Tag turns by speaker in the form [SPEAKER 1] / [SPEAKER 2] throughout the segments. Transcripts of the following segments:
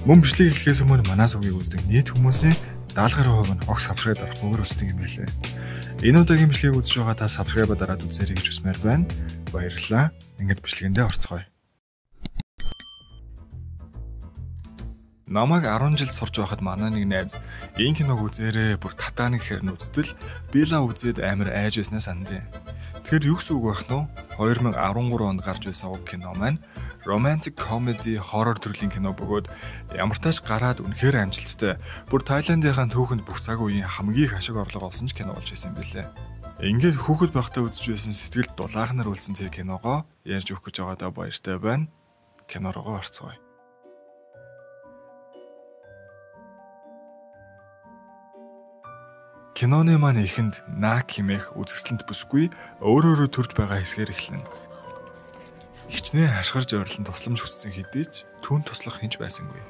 [SPEAKER 1] Мөн бичлэг эхлэхээс өмнө манай сувгийг үздэг нийт хүмүүсийн 70% нь огт сабскрайб дарахгүйгээр үздэг юм байлээ. Энэ удаагийн бичлэгийг үзэж байгаа та сабскрайб дараад үзээрэй гэж хүсмээр байна. Баярлалаа. Ингээд бичлэгэндээ орцгоё. Намайг 10 жил сурч байхад манай нэг найз энэ киног үзээрэй бүр татааны гэхэр нь үзтэл би лаа үзээд амар айж байснаа сандээ. Тэгэхээр юу гэсэн үг байх нь вэ? 2013 онд гарч байсан уг кино маань romantic comedy horror төрлийн кино бөгөөд ямар тач гараад үнэхээр амжилттай. Бүр Тайландынхаа түүхэнд бүх цаг үеийн хамгийн их ашиг орлого олсон ч кино болж байсан юм билээ. Ингээд хүүхэд байхдаа үзэж байсан сэтгэл дулаахан нар үлдсэн тэр киногоо ярьж өгөх гэж байгаадаа баяртай байна. Кино руу орцгоё. Киноны маань ихэнд Нак хэмээх үзэсгэлэнт бүсгүй өөрөөрөө төрж байгаа хэсгээр эхэлнэ. Хичнээн хашгирж ойрлон тусламж хүссэн хэдий ч түүн туслах хинч байсангүй.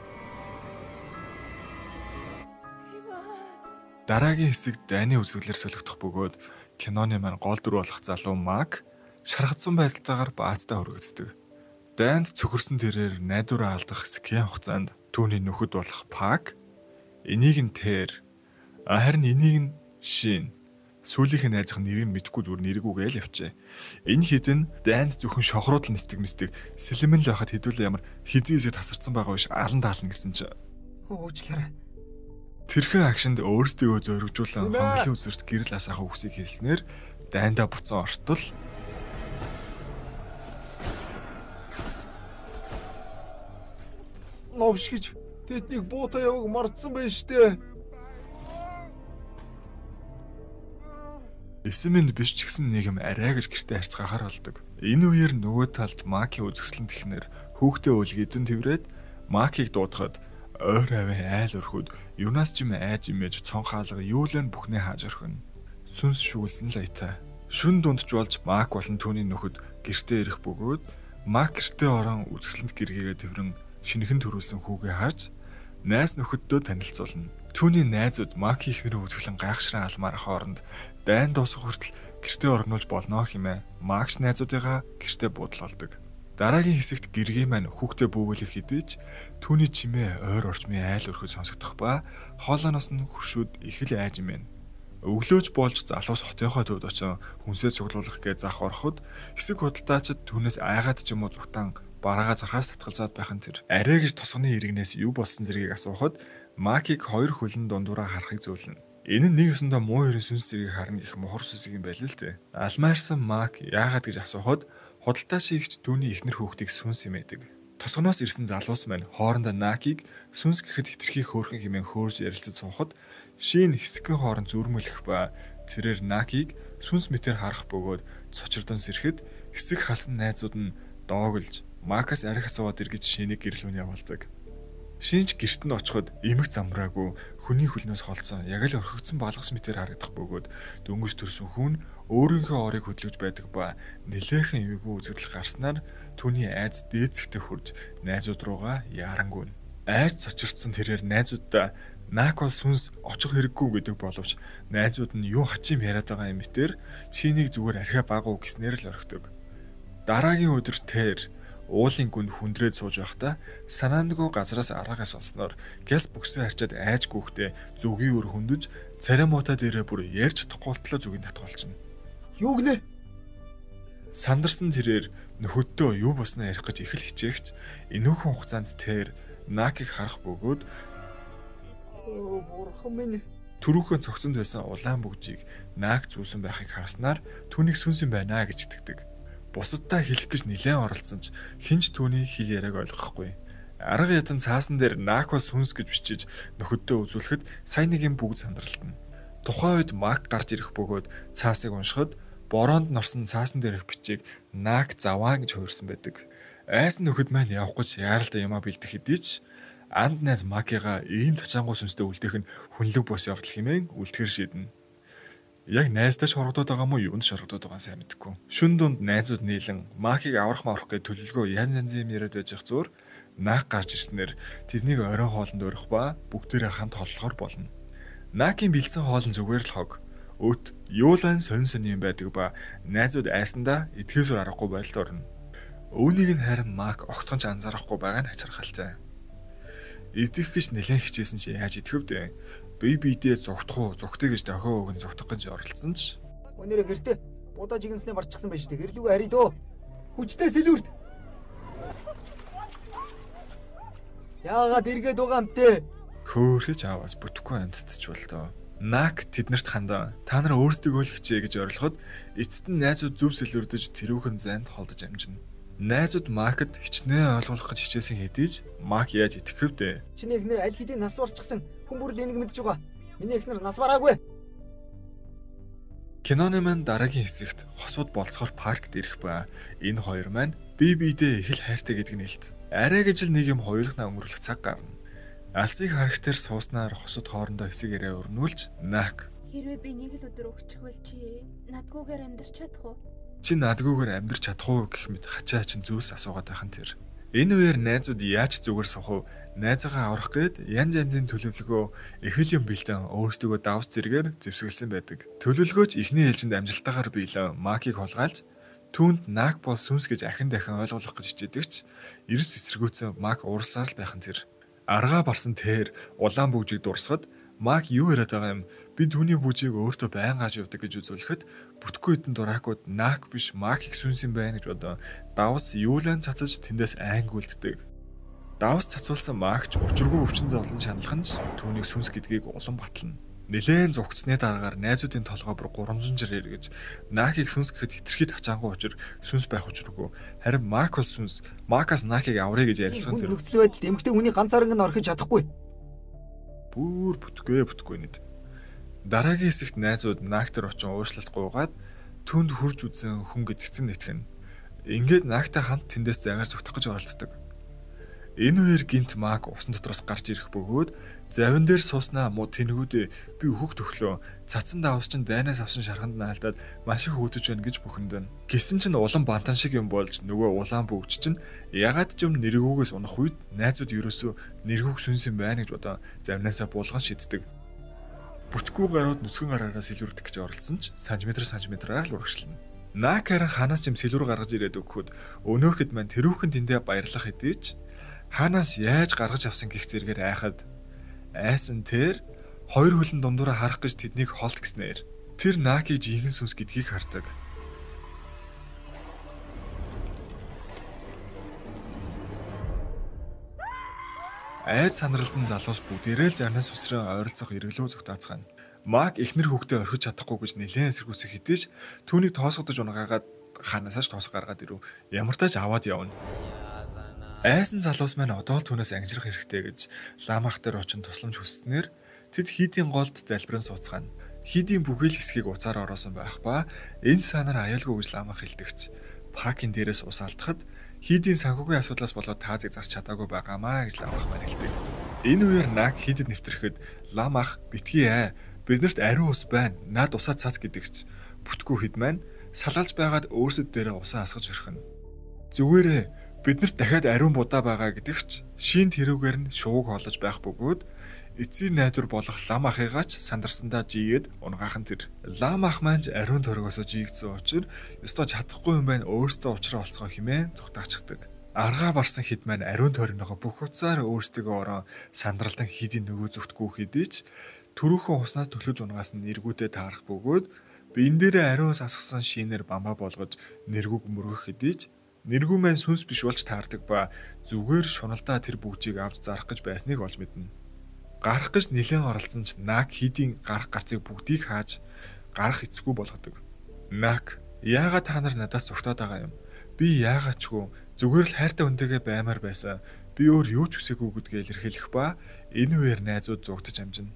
[SPEAKER 1] Дараагийн хэсэг дайны үзэглэлээр солигдох бөгөөд киноны маань гол дүр болох залуу Мак шаргацсан байдалтайгаар баацтай хүрэгддэг. Дайнд цөхөрсөн тэрээр найдвараа алдах скэн хугацаанд түүний нөхөд болох Пак энийг нь тэр харин энийг нь Шин сүүлийнх нь найзах нэрийг мэдгүй зүгээр нэргүүгээл явчээ. Энэ хідэн дайнд зөвхөн шохрууд л нисдэг мэсдэг сэлэмэн л байхад хэдүүлээ ямар хэдийн хэсэг тасарсан байгаа биш алан таална гэсэн чи.
[SPEAKER 2] Уучлаарай.
[SPEAKER 1] Тэрхэн акшнд өөрсдөө зоригжуулан хонглын үзэрт гэрэл асаахаа үгсийг хэлснээр дайндаа буцан ортол
[SPEAKER 2] Новш гэж тэднийг буутаа яваг мартсан байна штэ.
[SPEAKER 1] Эсэмэнд биш ч гэсэн нэг юм арай гэж гэртээ харьцгаахаар болдог. Энэ үеэр нөгөө талд Маки үзэсгэлэн технэр хүүхдээ үлгэдэн тэврээд Макиг дуудахад ойр авийн айл өрхөд юунаас ч юм айж имэж цонхаалга юулэн бүхнээ хааж орхино. Сүнс шүүлсэн л аятай. Шүн дундч болж Мак болон түүний нөхөд гэртээ ирэх бөгөөд Мак гэртээ орон үзэсгэлэнт гэргээгээ тэврэн шинэхэн төрүүлсэн хүүгээ харж найз нөхөддөө танилцуулна. Түүний найзууд Маки ихнэрээ үзэглэн гайхшран алмаар хооронд дайн дуусах хүртэл гэртээ оргнуулж болно хэмээн Макс найзуудыгаа гэртээ буудлуулдаг. Дараагийн хэсэгт гэргийн маань хүүхдээ бүүгүүлэх хэдийч түүний чимээ ойр орчмын айл өрхөд сонсогдох ба хоолооноос нь хөршүүд их л айж имэн. Өглөөж болж залуус хотынхоо төвд очиж хүнсээ цуглуулах гэж зах ороход хэсэг худалдаачид түүнээс айгаад ч юм уу зүгтан бараагаа зархаас татгалзаад байх нь тэр. Арай гэж тосгоны иргэнээс юу болсон зэргийг асуухад Макийг хоёр хөлн дундуура харахыг зөвлөнө. Энэ нь нэг өсөндөө муу хоёрын сүнс зэргийг харна гэх мохор сүсэг юм байл л дээ. Алмаарсан Мак яагаад гэж асуухад худалдаач ихч түүний эхнэр хүүхдийг сүнс хэмээдэг. Тосгоноос ирсэн залуус маань хоорондоо Накийг сүнс гэхэд хитрхи хөөрхөн хэмээн хөөрж ярилцаж суухад Шин хэсэгэн хооронд зүрмөлөх ба тэрээр Накийг сүнс мэтэр харах бөгөөд цочирдон сэрхэд хэсэг халсан найзууд нь дооглож Макаас арих асууад иргэж Шинийг гэрлүүн явуулдаг. Шинж гэрт нь очиход эмэг замраагүй хүний хөлнөөс холцсон яг л орхигдсон балгас мэтэр харагдах бөгөөд дөнгөж төрсөн хүн өөрийнхөө орыг хөдлөж байдаг ба нэлээхэн эвгүй үзэгдэл гарснаар түүний айц дээцэгтэй хурж найзууд руугаа яарангуйна. Айц цочирдсан тэрээр найзуудаа Нак бол сүнс очих хэрэггүй гэдэг боловч найзууд нь юу хачим яриад байгаа юм битэр Шинийг зүгээр архиа багуу гэснээр л орхидог. Дараагийн өдөр тэр уулын гүнд хүндрээд сууж байхдаа санаандгүй газраас аргаас олсноор гялс бүксээ харчаад айж гүөхтэй зүгийн өр хөндөж царай муутай дээрээ бүр ярьж чадахгүй зүгийн татгалчна.
[SPEAKER 2] Юу гинэ?
[SPEAKER 1] Сандарсан тэрээр нөхөддөө юу босноо ярих гэж их л хичээгч энүүхэн хугацаанд тэр Накийг харах бөгөөд
[SPEAKER 2] бурхан минь
[SPEAKER 1] түрүүхэн цогцонд байсан улаан бүгжийг Нак зүүсэн байхыг харснаар түүнийг сүнс юм байна гэж итгэдэг. Бусадтай хэлэх гэж нэлээд оролцсон ч хинч түүний хэл яриаг ойлгохгүй. Арга ятан цаасан дээр Нак бол сүнс гэж бичиж нөхөддөө үзүүлэхэд сайн нэг юм бүгд сандралтна. Тухайн үед Мак гарч ирэх бөгөөд цаасыг уншихад бороонд норсон цаасан дээрх бичиг Нак заваа гэж хуурсан байдаг. Айсан нөхөд маань явах гэж яаралтай юмаа бэлдэх хэдий ч анд найз Макига ийм тачаангуй сүнстэй үлдээх нь хүнлэг бос явдал хэмээн үлдэхэр шийднэ. Яг найздаа шоргодоод байгаа мó юунд шоргодоод байгааг сайн мэдэхгүй. Шүн дунд найзууд нийлэн Макийг аврах гэж төлөвлөгөө янз янзын юм яриад байж зур Нак гарч ирснээр тэднийг оройн хоолнд өрөх ба бүгдээрээ хамт холлохоор болно. Накийн бэлдсэн хоол нь зүгээр л хог. Өт юулан сонин сонин юм байдаг ба найзууд айсандаа итгэхээс аргагүй байдалд орно. Үүнийг нь харин Мак огтхонч анзаарахгүй байгаа нь хачирхалтай. Идэх гэж нэлээд хичээсэн чи яаж идэхв дээ. Би бидээ зүгтах уу, зүгтээ гэж дохио өгөн зүгтах гэж оролцсон ч.
[SPEAKER 3] Өнөөдөр гэртээ удаа жигэнснээ марчихсан байж тээ. Гэрлүүгээ харъя дөө. Хүчтэй сэлүүрт. Яагаад эргээд байгаа юм те?
[SPEAKER 1] Хөөхөж аваас бүтэхгүй амьдтч болтоо. Нак тэднэрт хандаа. Та нар өөрсдөө л хичээ гэж орилоход эцэст нь найзууд зүв сэлүрдэж тэрүүхэн зайд холдож амжина. Найзууд Макд хичнээн ойлгох гэж хичээсэн хэдий ч Мак яаж итгэв дээ.
[SPEAKER 3] Чиний эхнэр аль хэдийн нас барчихсан. Хүн бүр л энийг мэдж байгаа. Миний эхнэр нас бараагүй.
[SPEAKER 1] Киноны маань дараагийн хэсэгт хосууд болцохоор паркт ирэх ба энэ хоёр маань бие биедээ их л хайртай гэдэг нэлт. Арай гэж л нэг юм хоёулахнаа өнгөрүүлэх цаг гарна. Алсыг харагтэр сууснаар хосууд хоорондоо хэсэг яриа өрнүүлж Нак
[SPEAKER 4] хэрвээ би нэг л өдөр өгчихвэл чи надгүйгээр амьдрч чадах уу?
[SPEAKER 1] Чи надгүйгээр амьдрч чадах уу гэх мэт хачаа чин зүйлс асуугаад байхын тэр. Энэ үеэр найзууд яаж зүгээр суух вэ? Найзаагаа аврах гээд янз янзын төлөвлөгөө их л юм бэлдэн өөрсдөө давс зэрэгээр зэвсгэлсэн байдаг. Төлөвлөгөөч ихний ээлжинд амжилттайгаар биелэн Макийг хулгайлж түүнд Нак бол сүнс гэж ахин дахин ойлгуулах гэж хичээдэгч эрс эсэргүүцэн Мак уурсаар л байхын тэр. Аргаа барсан тэр улаан бүгжийг дурсахад Мак юу яриад байгаа юм? Би түүний бүжийг өөртөө байн гааж явдаг гэж үзүүлэхэд бүтггүй хэдэн дуракууд Нак биш Макийг сүнс юм байна гэж бодоо. Давс юулан цацаж тэндээс ангиулддаг. Давс цацуулсан Макч учиргүй өвчин зовлон шаналхан ч түүнийг сүнс гэдгийг улам батлана. Нилээн зугцсны дараагаар найзуудын толгой бүр 300 жир эргэж Накийг сүнс гэхэд хитрхи тачаангуй учир сүнс байх учиргүй. Харин Мак бол сүнс. Макаас Накийг аврыг гэж ярилцсан тэр.
[SPEAKER 3] Нөхцөл байдал эмгтэй хүний ганцаараа нь орхиж чадахгүй.
[SPEAKER 1] Бүр бүтгүй нэт. Дараагийн хэсэгт найзууд Нактер очин уушлалт гуугаад түнд хурж үзэн хүн гэдэгт нь итгэнэ. Ингээд Нактай хамт тэндээс заваар зүгтах гэж оролцдог. Энэ үеэр гинт Мак усан дотроос гарч ирэх бөгөөд завин дээр сууснаа муу тэнэгүүдээ би хөх төглөө цацсан давс чин дайнаас авсан шарханд наалдаад маш их үүдэж байна гэж бухимдана. Гэсэн чинь улан бантан шиг юм болж нөгөө улаан бүгж чинь ягаад ч юм нэргүүгээс унах үед найзууд ерөөсөө нэргүүг сүнс юм байна гэж бодоо завнаасаа буулган шиддэг. Бүтггүй гарууд нүцгэн гараараас илүүрдэх гэж оролцсон ч сантиметраар л урагшлана. Нак харин ханаас юм сэлүүр гаргаж ирээд өгөхөд өнөөхөд маань тэрүүхэн тэндээ баярлах хэдий ч ханаас яаж гаргаж авсан гих зэрэгээр айхад айсан тэр хоёр хөлн дундуура харах гэж тэднийг холт гиснээр тэр Накийг жинхэнэ сүнс гэдгийг хардаг. Айд санралдан залуус бүгдээрээ л зарнаас усраа ойролцох эргэлөө зүгтаацгаана. Мак эхнэр хүүхдээ орхиж чадахгүй гэж нэлээд эсэргүүцэх хэдий ч түүнийг тоосгодож унгаагаад ханаасаа ч тоос гаргаад ирв. Ямар тааж аваад явна. Айсан залуус маань одоо л түүнээс ангижрах хэрэгтэй гэж ламах дээр очин тусламж хүсснээр тэд хийдийн голд залбиран сууцгаана. Хийдийн бүхэл хэсгийг уцаар ороосон байх ба энэ санаар аюулгүй гэж ламах хэлдэгч Пакин дээрээс ус алдахад хийдийн санхүүгийн асуудлаас болоод таазыг засч чадаагүй байгаамаа гэж ламах маань хэлдэг. Энэ үеэр Нак хийдэд нэвтрэхэд ламах битгий биднэрт ариун ус байна. Наад усаа цац гэдэгч бүтггүй хэд маань салгалж байгаад өөрсөд дээрээ усаа асгаж өрхөнө. Зүгээрээ биднэрт дахиад ариун будаа байгаа гэдэгч шин тэрүүгээр нь шууг холж байх бөгөөд эцсийн найдвар болох ламахыгаач сандарсандаа жигээд унгаахан тэр. Ламах маань ариун торгосоо жигдсэн учраас ёстой чадахгүй юм байна өөртөө уучраа олцгоо хэмээн зүгтаачдаг. Аргаа барсан хэд маань ариун торгоноогоо бүх уцаар өөртөө ороо сандралдан хийдийн нөгөө зүгтгүү хэдий ч түрүүхэн уснаас төлөж унгаас нь нэргүүдэд таарах бөгөөд биен дээрээ ариун сасгасан шинээр бамбаа болгож нэргүүг мөргөх хэдий ч нэргүү маань сүнс биш болж таардаг ба зүгээр шуналдаа тэр бүгжийг авч зарах гэж байсныг олж мэднэ. Гарах гэж нэлээд оролцсон ч Нак хийдийн гарах гарцыг бүгдийг хааж гарах эцгүй болгодог. Нак, яагаад та нар надаас зүгтаад байгаа юм? Би яагаад ч гоо зүгээр л хайртай хүнтэйгээ баймаар байсан. Би өөр юу ч хүсээгүй гэдгээ илэрхийлэх ба энэ үеэр найзууд зугтаж амжина.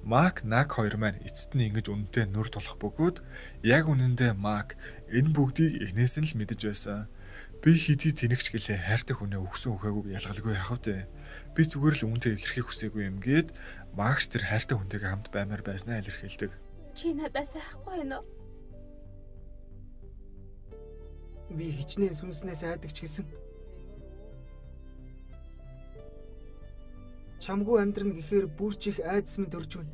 [SPEAKER 1] Мак Нак хоёр маань эцэст нь ингэж үнэнтэй нүр тулах бөгөөд яг үнэндээ Мак энэ бүгдийг эхнээс нь л мэдэж байсан. Би хэдий тэнэгч гэлээ хайртай хүнээ өгсөн өгөөгүй ялгалгүй яхав дээ. Би зүгээр л үнтэй илэрхийлэх хүсээгүй юм гээд Макс тэр хайртай хүнтэйгээ хамт баймаар байснаа илэрхийлдэг.
[SPEAKER 4] Чи надаас айхгүй байна уу?
[SPEAKER 3] Би хичнээн сүнснээс айдаг ч гэсэн. Чамгүй амьдрна гэхээр бүр ч их айдас минь төрж байна.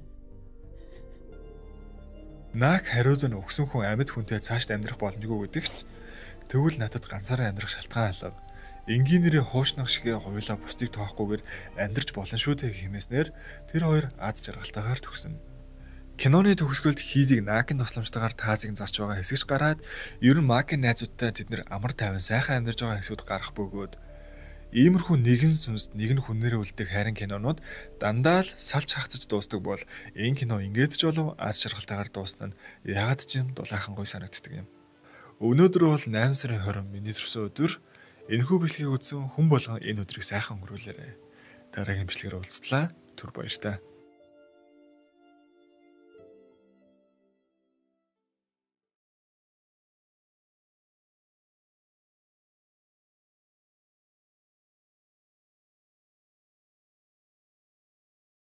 [SPEAKER 1] Нак хариуз нь өгсөн хүн амьд хүнтэй цаашд амьдрах боломжгүй гэдэгч тэгвэл надад ганцаараа амьдрах шалтгаан алга. Энгийнэрээ хуучнах шигээ хуйлаа бусдыг тоохгүйгээр амьдрч болно шүү дээ хэмээснээр тэр хоёр аз жаргалтайгаар төгснө. Киноны төгсгөлд хийдийг Накийн тусламжтайгаар таазыг зарч байгаа хэсэгч гараад ер нь Макийн найзуудтай тэд нэр амар тайван сайхан амьдарч байгаа хэсгүүд гарах бөгөөд иймэрхүү нэгэн сүнст нэг нь хүннэрээ үлдэх хайрын кинонууд дандаа л салж хагцаж дуустдаг бол энэ кино ингээд ч болов аз жаргалтайгаар дуусна нь ягаад ч юм дулаахан гоё санагддаг юм. Өнөөдөр бол 8 сарын 20 миний төрсөн өдөр. Энэхүү бичлэгийг үзсэн хүн болгон энэ өдрийг сайхан өнгөрүүлээрэй. Дараагийн бичлэгээр уулзтлаа. Түр баярлалаа.